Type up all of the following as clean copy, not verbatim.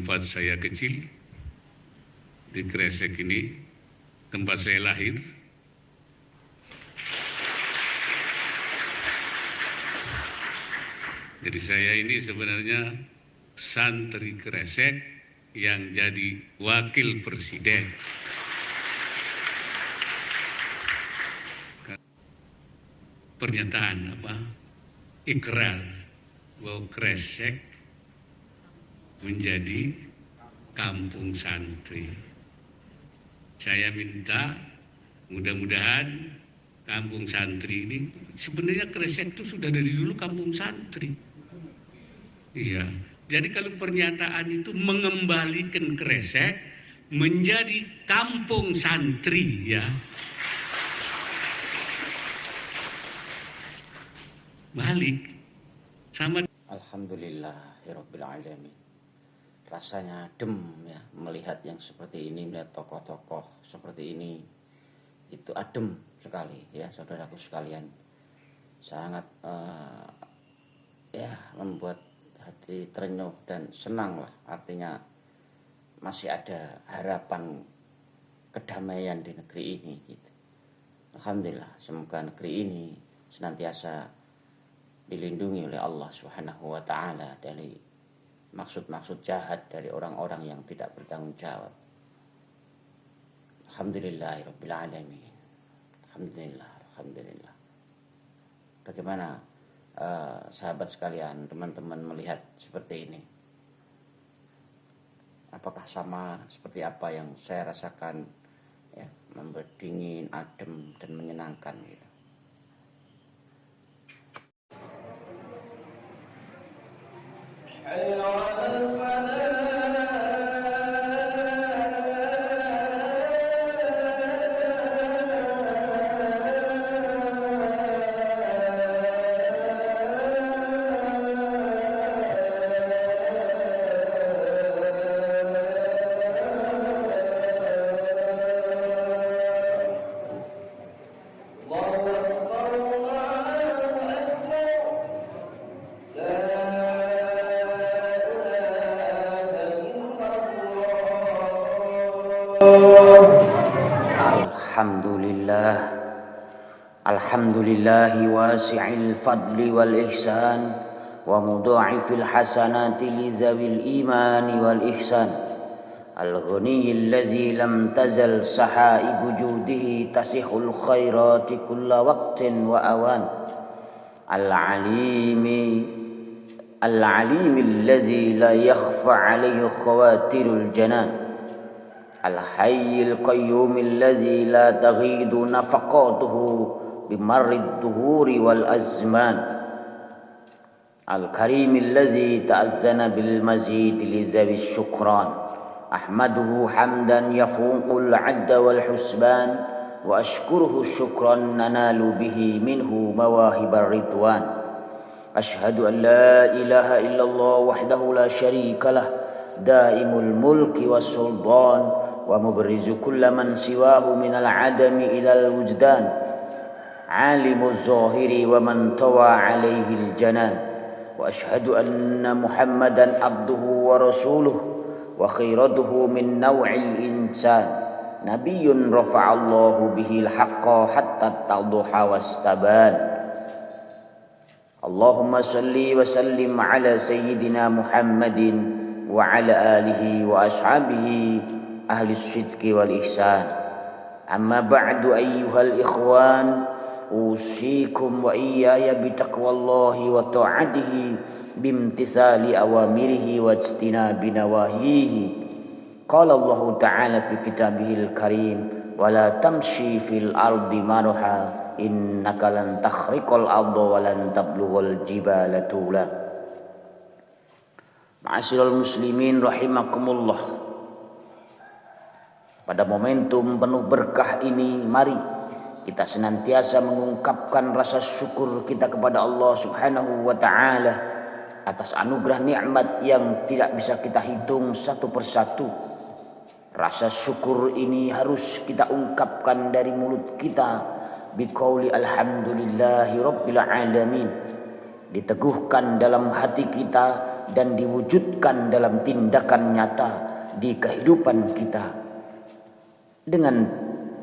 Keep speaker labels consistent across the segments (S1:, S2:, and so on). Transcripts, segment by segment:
S1: tempat saya kecil, di Kresek ini, tempat saya lahir. Jadi saya ini sebenarnya santri Kresek yang jadi wakil presiden. Pernyataan ikrar bahwa Kresek menjadi kampung santri. Saya minta mudah-mudahan kampung santri ini, sebenarnya Kresek itu sudah dari dulu kampung santri. Iya, jadi kalau pernyataan itu mengembalikan Kresek menjadi kampung santri, ya. Balik sama.
S2: Alhamdulillahirabbil alamin. Rasanya adem ya melihat yang seperti ini, melihat tokoh-tokoh seperti ini. Itu adem sekali ya saudaraku sekalian. Sangat membuat hati terenyuh dan senang lah. Artinya masih ada harapan kedamaian di negeri ini gitu. Alhamdulillah, semoga negeri ini senantiasa dilindungi oleh Allah Subhanahu wa taala dari maksud-maksud jahat dari orang-orang yang tidak bertanggung jawab. Alhamdulillahirabbil alamin. Alhamdulillah. Bagaimana sahabat sekalian, teman-teman melihat seperti ini? Apakah sama seperti apa yang saya rasakan ya, membuat dingin, adem dan menyenangkan gitu. Alhamdulillahi wasi'il fadli wal ihsan wa mudha'ifil hasanati li zawil imani wal ihsan al-ghaniyil ladzi lam tazal sahaibu judihi tasihul khairati kulla waqtin wa awan al-alimil ladzi la yakhfa alayhi khawatirul janan al-hayyil qayyumil ladzi la taghidu nafaqatuhu bimarrid duhuri wal azman al-karimil ladzi ta'azzana bil mazid li zawi syukran ahmaduhu hamdan yafuqul adda wal husban wa ashkuruhu syukran nanalu bihi minhu mawahibar ridwan ashhadu an la ilaha illallah wahdahu la syarika lah daimul mulki was sultan wa mubrizu kulla man siwahu minal adami ilal wujdan alimuz zahiri wa man tawa alaihil janan wa ashhadu anna muhammadan abduhu wa rasuluhu wa khairatuhu min naw'il insan nabiyyun rafa'allahu bihil haqqa hatta taduha wastaban Allahumma salli wa sallim ala sayyidina Muhammadin wa ala alihi wa ashabihi ahli sidqi wal ihsan amma ba'du ayyuhal ikhwan usikum wa iyaya bitaqwallahi wa ta'atihi bimtithali awamirihi wa ijtinabi nawahihi qala Allah ta'ala fi kitabihil karim wa la tamshi fil ardi marha innaka lan takhriqal arda wa lan tablughal jibala tula. Ma'asyiral muslimin rahimakumullah, pada momentum penuh berkah ini mari kita senantiasa mengungkapkan rasa syukur kita kepada Allah Subhanahu wa taala atas anugerah nikmat yang tidak bisa kita hitung satu persatu. Rasa syukur ini harus kita ungkapkan dari mulut kita biqauli alhamdulillahi rabbil alamin. diteguhkan dalam hati kita dan diwujudkan dalam tindakan nyata di kehidupan kita. Dengan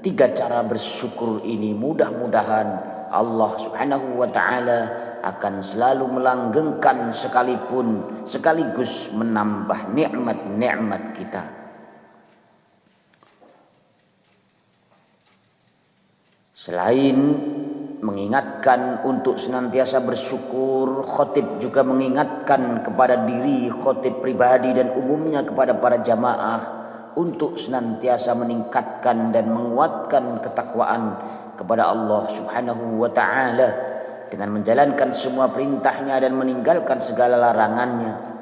S2: 3 cara bersyukur ini mudah-mudahan Allah Subhanahu wa taala akan selalu melanggengkan sekaligus menambah nikmat-nikmat kita. Selain mengingatkan untuk senantiasa bersyukur, khatib juga mengingatkan kepada diri khatib pribadi dan umumnya kepada para jamaah untuk senantiasa meningkatkan dan menguatkan ketakwaan kepada Allah Subhanahu wa taala dengan menjalankan semua perintahnya dan meninggalkan segala larangannya.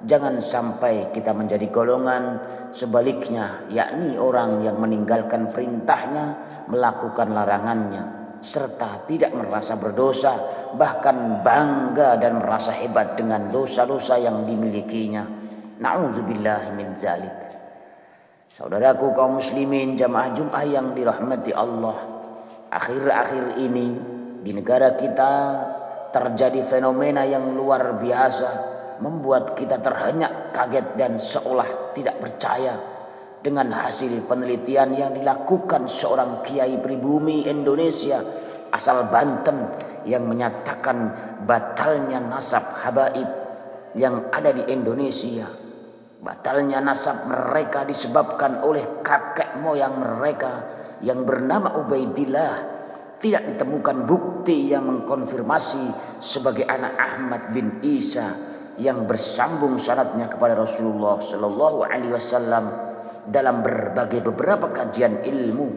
S2: Jangan sampai kita menjadi golongan sebaliknya, yakni orang yang meninggalkan perintahnya, melakukan larangannya, serta tidak merasa berdosa, bahkan bangga dan merasa hebat dengan dosa-dosa yang dimilikinya. Na'udzubillah min zalik. Saudaraku kaum muslimin jamaah Jum'ah yang dirahmati Allah, akhir-akhir ini di negara kita terjadi fenomena yang luar biasa, membuat kita terhenyak, kaget dan seolah tidak percaya dengan hasil penelitian yang dilakukan seorang kiai pribumi Indonesia asal Banten yang menyatakan batalnya nasab habaib yang ada di Indonesia. Batalnya nasab mereka disebabkan oleh kakek moyang mereka yang bernama Ubaidillah. Tidak ditemukan bukti yang mengkonfirmasi sebagai anak Ahmad bin Isa yang bersambung sanadnya kepada Rasulullah Sallallahu Alaihi Wasallam dalam beberapa kajian ilmu.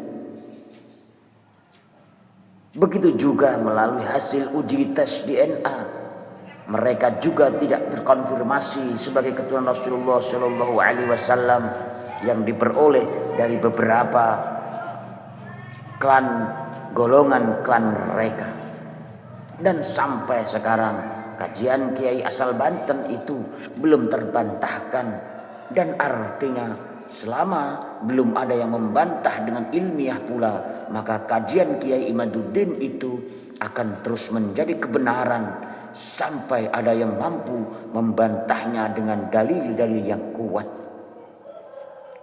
S2: Begitu juga melalui hasil uji tes DNA, mereka juga tidak terkonfirmasi sebagai keturunan Rasulullah Sallallahu Alaihi Wasallam yang diperoleh dari beberapa golongan klan mereka. Dan sampai sekarang kajian kiai asal Banten itu belum terbantahkan, dan artinya selama belum ada yang membantah dengan ilmiah pula, maka kajian Kiai Imaduddin itu akan terus menjadi kebenaran sampai ada yang mampu membantahnya dengan dalil-dalil yang kuat.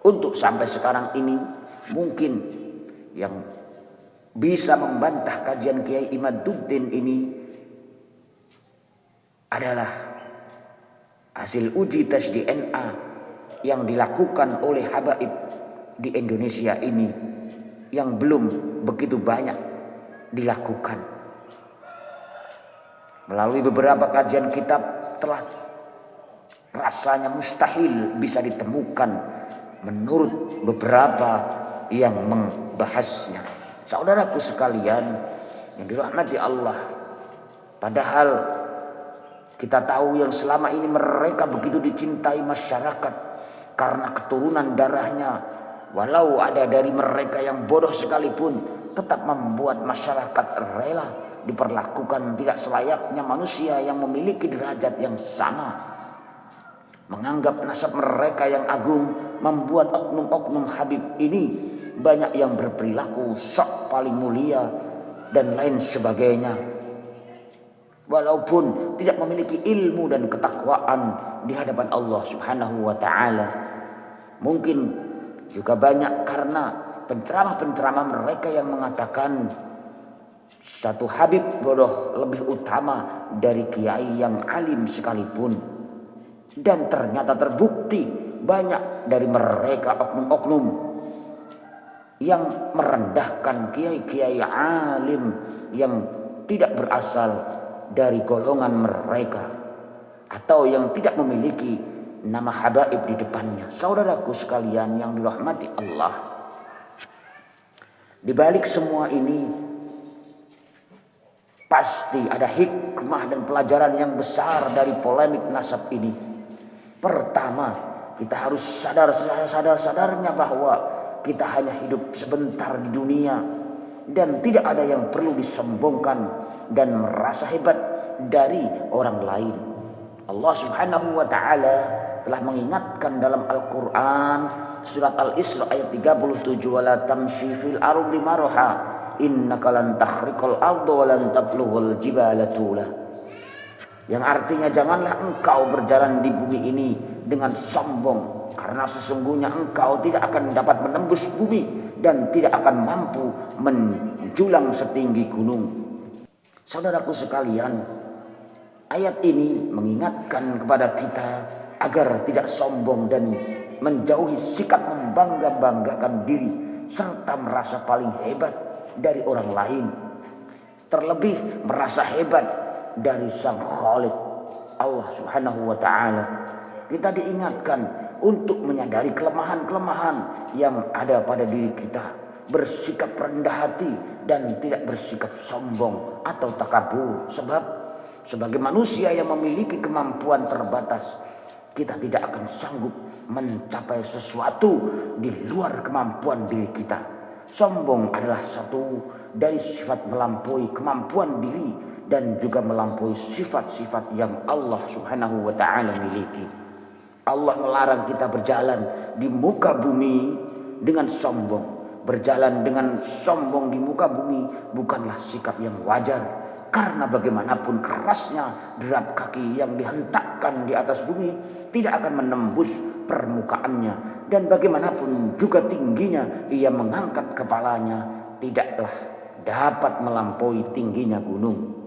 S2: Untuk sampai sekarang ini mungkin yang bisa membantah kajian Kiai Imaduddin ini adalah hasil uji tes DNA yang dilakukan oleh habaib di Indonesia ini yang belum begitu banyak dilakukan. Melalui beberapa kajian kitab telah rasanya mustahil bisa ditemukan menurut beberapa yang membahasnya. Saudaraku sekalian yang dirahmati Allah, padahal kita tahu yang selama ini mereka begitu dicintai masyarakat karena keturunan darahnya. Walau ada dari mereka yang bodoh sekalipun, tetap membuat masyarakat rela diperlakukan tidak selayaknya manusia yang memiliki derajat yang sama. Menganggap nasab mereka yang agung membuat oknum-oknum Habib ini banyak yang berperilaku sok paling mulia dan lain sebagainya, walaupun tidak memiliki ilmu dan ketakwaan di hadapan Allah Subhanahu wa taala. Mungkin juga banyak karena penceramah-penceramah mereka yang mengatakan satu habib bodoh lebih utama dari kiai yang alim sekalipun. Dan ternyata terbukti banyak dari mereka oknum-oknum yang merendahkan kiai-kiai alim yang tidak berasal dari golongan mereka atau yang tidak memiliki nama habaib di depannya. Saudaraku sekalian yang dirahmati Allah, di balik semua ini pasti ada hikmah dan pelajaran yang besar dari polemik nasab ini. Pertama, kita harus sadar-sadarnya bahwa kita hanya hidup sebentar di dunia dan tidak ada yang perlu disombongkan dan merasa hebat dari orang lain. Allah Subhanahu wa taala telah mengingatkan dalam Al-Qur'an surat Al-Isra ayat 37, wala tamshi fil ardi marha innaka lan takhriqal arda wa lan tablughal jibala tula. Yang artinya janganlah engkau berjalan di bumi ini dengan sombong, karena sesungguhnya engkau tidak akan dapat menembus bumi dan tidak akan mampu menjulang setinggi gunung. Saudaraku sekalian, ayat ini mengingatkan kepada kita agar tidak sombong dan menjauhi sikap membangga-banggakan diri serta merasa paling hebat dari orang lain, terlebih merasa hebat dari Sang Khalik Allah Subhanahu wa taala. Kita diingatkan untuk menyadari kelemahan-kelemahan yang ada pada diri kita, bersikap rendah hati dan tidak bersikap sombong atau takabur. Sebab sebagai manusia yang memiliki kemampuan terbatas, kita tidak akan sanggup mencapai sesuatu di luar kemampuan diri kita. Sombong adalah satu dari sifat melampaui kemampuan diri dan juga melampaui sifat-sifat yang Allah Subhanahu wa taala miliki. Allah melarang kita berjalan di muka bumi dengan sombong. Berjalan dengan sombong di muka bumi bukanlah sikap yang wajar. Karena bagaimanapun kerasnya derap kaki yang dihentakkan di atas bumi tidak akan menembus permukaannya. Dan bagaimanapun juga tingginya ia mengangkat kepalanya tidaklah dapat melampaui tingginya gunung.